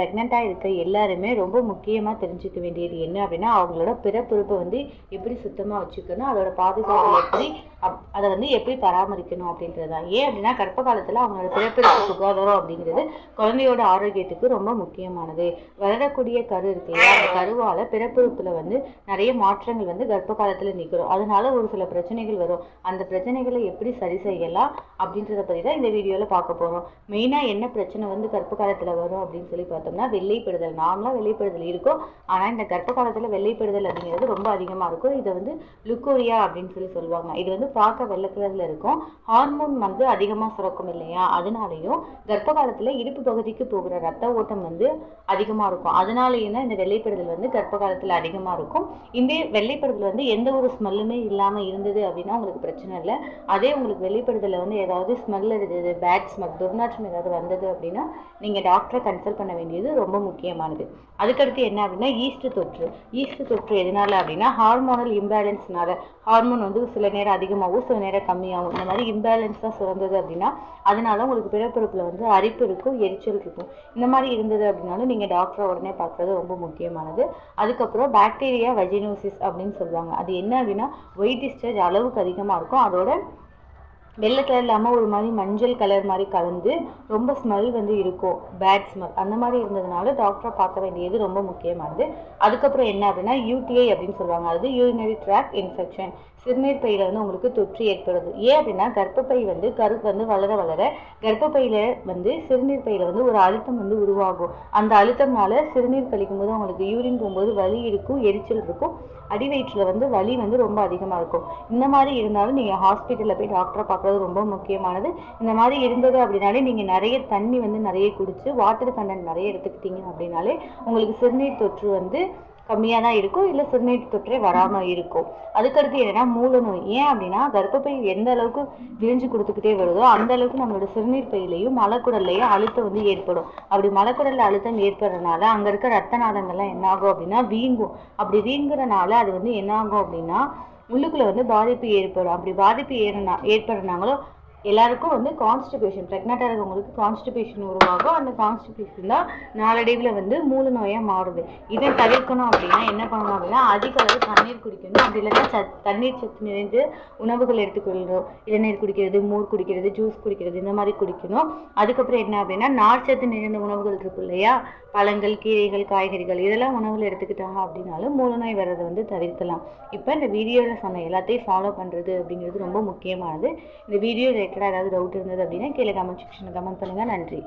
ப்ரெக்னெண்ட்டாக இருக்க எல்லாருமே ரொம்ப முக்கியமாக தெரிஞ்சுக்க வேண்டியது என்ன அப்படின்னா, அவங்களோட பிறப்புறுப்பை வந்து எப்படி சுத்தமாக வச்சுக்கணும், அதோட பாதுகாப்பு எப்படி அதை வந்து எப்படி பராமரிக்கணும் அப்படின்றது தான். ஏன் அப்படின்னா கர்ப்ப காலத்தில் அவங்களோட பிறப்புறுப்பு சுகாதாரம் அப்படிங்கிறது குழந்தையோட ஆரோக்கியத்துக்கு ரொம்ப முக்கியமானது. வளரக்கூடிய கரு இருக்கு இல்லையா, அந்த கருவால் பிறப்புறுப்பில் வந்து நிறைய மாற்றங்கள் வந்து கர்ப்ப காலத்தில் நிற்கிறோம். அதனால ஒரு சில பிரச்சனைகள் வரும். அந்த பிரச்சனைகளை எப்படி சரி செய்யலாம் அப்படின்றத பற்றி தான் இந்த வீடியோவில் பார்க்க போகிறோம். மெயினாக என்ன பிரச்சனை வந்து கர்ப்ப காலத்தில் வரும் அப்படின்னு சொல்லி பார்த்தோம்னா, வெள்ளைப்படுதல். நார்மலாக வெள்ளைப்படுதல் இருக்கும், ஆனால் இந்த கர்ப்ப காலத்தில் வெள்ளைப்படுதல் அப்படிங்கிறது ரொம்ப அதிகமாக இருக்கும். இதை வந்து லுக்கோரியா அப்படின்னு சொல்லி சொல்லுவாங்க. இது வந்து பார்க்க வெள்ளை கலரில் இருக்கும். ஹார்மோன் வந்து அதிகமாக சுரக்கும் இல்லையா, அதனாலையும் கர்ப்ப காலத்தில் இடுப்பு பகுதிக்கு போகிற ரத்த ஓட்டம் வந்து அதிகமாக இருக்கும். அதனாலேயும் தான் இந்த வெள்ளைப்படுதல் வந்து கர்ப்ப காலத்தில் அதிகமாக இருக்கும். இந்த வெள்ளைப்படுதல் வந்து எந்த ஒரு ஸ்மெல்லுமே இல்லாமல் இருந்தது அப்படின்னா உங்களுக்கு பிரச்சனை இல்லை. அதே உங்களுக்கு வெள்ளைப்படுதலில் வந்து ஏதாவது ஸ்மெல் இருந்தது, பேட் ஸ்மெல், துர்நாற்றம் ஏதாவது வந்தது அப்படின்னா நீங்கள் டாக்டரை கன்சல்ட் பண்ண வேண்டியது ரொம்ப முக்கியமானது. அதுக்கடுத்து என்ன அப்படின்னா ஈஸ்ட் தொற்று. ஈஸ்ட் தொற்று எதனால அப்படின்னா ஹார்மோனல் இம்பேலன்ஸ்னால. ஹார்மோன் வந்து சில நேரம் அதிகமாகவும் சில நேரம் கம்மியாகும். இந்த மாதிரி இம்பேலன்ஸ் தான் சுரந்தது அப்படின்னா அதனால உங்களுக்கு பிறப்புறுப்பில் வந்து அரிப்பு இருக்கும், எரிச்சல் இருக்கும். இந்த மாதிரி இருந்தது அப்படின்னாலும் நீங்கள் டாக்டரை உடனே பார்க்குறது ரொம்ப முக்கியமானது. அதுக்கப்புறம் பாக்டீரியா வெஜினோசிஸ் அப்படின்னு சொல்லுவாங்க. அது என்ன அப்படின்னா ஒயிட் டிஸ்சார்ஜ் அளவுக்கு அதிகமாக இருக்கும். அதோட வெள்ளை கலர் இல்லாமல் ஒரு மாதிரி மஞ்சள் கலர் மாதிரி கலந்து ரொம்ப ஸ்மெல் வந்து இருக்கும், பேட் ஸ்மெல். அந்த மாதிரி இருந்ததுனால டாக்டரை பார்க்க வேண்டியது ரொம்ப முக்கியமானது. அதுக்கப்புறம் என்ன அப்படின்னா யூடிஐ அப்படின்னு சொல்லுவாங்க. அது யூரினரி ட்ராக் இன்ஃபெக்ஷன். சிறுநீர் பையில வந்து உங்களுக்கு தொற்று ஏற்படுது. ஏன் அப்படின்னா கர்ப்பப்பை வந்து கரு வந்து வளர வளர கர்ப்பப்பையில வந்து சிறுநீர் பையில வந்து ஒரு அழுத்தம் வந்து உருவாகும். அந்த அழுத்தம்னால சிறுநீர் கழிக்கும் போது உங்களுக்கு யூரின் போகும்போது வலி இருக்கும், எரிச்சல் இருக்கும், அடி வயிற்றில் வந்து வலி வந்து ரொம்ப அதிகமாக இருக்கும். இந்த மாதிரி இருந்தாலும் நீங்கள் ஹாஸ்பிட்டலில் போய் டாக்டரை பார்க்குறது ரொம்ப முக்கியமானது. இந்த மாதிரி இருந்தது அப்படின்னாலே நீங்கள் நிறைய தண்ணி வந்து நிறைய குடிச்சு வாட்டர் கண்டென்ட் நிறைய எடுத்துக்கிட்டீங்க அப்படின்னாலே உங்களுக்கு சிறுநீர் தொற்று வந்து கம்மியாக தான் இருக்கும், இல்லை சிறுநீர் தொற்றே வராமல் இருக்கும். அதுக்கடுத்து என்னன்னா மூல நோய். ஏன் அப்படின்னா கர்ப்பப்பை எந்த அளவுக்கு விரிஞ்சு கொடுத்துக்கிட்டே வருதோ அந்த அளவுக்கு நம்மளோட சிறுநீர் பையிலையும் மலக்குடல்லையும் அழுத்தம் வந்து ஏற்படும். அப்படி மலக்குடல்ல அழுத்தம் ஏற்படுறதுனால அங்கே இருக்க ரத்த நாளங்கள்லாம் என்ன ஆகும் அப்படின்னா வீங்கும். அப்படி வீங்குறதுனால அது வந்து என்ன ஆகும் அப்படின்னா உள்ளுக்குள்ள வந்து பாதிப்பு ஏற்படும். அப்படி பாதிப்பு ஏற்படுறாங்களோ எல்லாருக்கும் வந்து கான்ஸ்டிபேஷன், ப்ரெக்னெண்ட்டாக இருக்கவங்களுக்கு கான்ஸ்டிபேஷன் உருவாகும். அந்த கான்ஸ்டிபேஷன் தான் நாளடைவில் வந்து மூல நோயாக மாறுது. இதை தவிர்க்கணும் அப்படின்னா என்ன பண்ணணும் அப்படின்னா அதிக அளவு தண்ணீர் குடிக்கணும். அப்படி இல்லைன்னா தண்ணீர் சத்து நிறைந்த உணவுகள் எடுத்துக்கொள்ளணும். இளநீர் குடிக்கிறது, மோர் குடிக்கிறது, ஜூஸ் குடிக்கிறது, இந்த மாதிரி குடிக்கணும். அதுக்கப்புறம் என்ன அப்படின்னா நார்ச்சத்து நிறைந்த உணவுகள் இருக்கும் இல்லையா, பழங்கள், கீரைகள், காய்கறிகள், இதெல்லாம் உணவில் எடுத்துக்கிட்டாங்க அப்படின்னாலும் மூலநோய் வர்றதை வந்து தவிர்க்கலாம். இப்போ இந்த வீடியோவில் சொன்ன எல்லாத்தையும் ஃபாலோ பண்ணுறது அப்படிங்கிறது ரொம்ப முக்கியமானது. இந்த வீடியோ ரிலேட்டடாக ஏதாவது டவுட் இருந்தது அப்படின்னா கீழே கமெண்ட் செக்ஷனில் கமெண்ட் பண்ணுங்கள். நன்றி.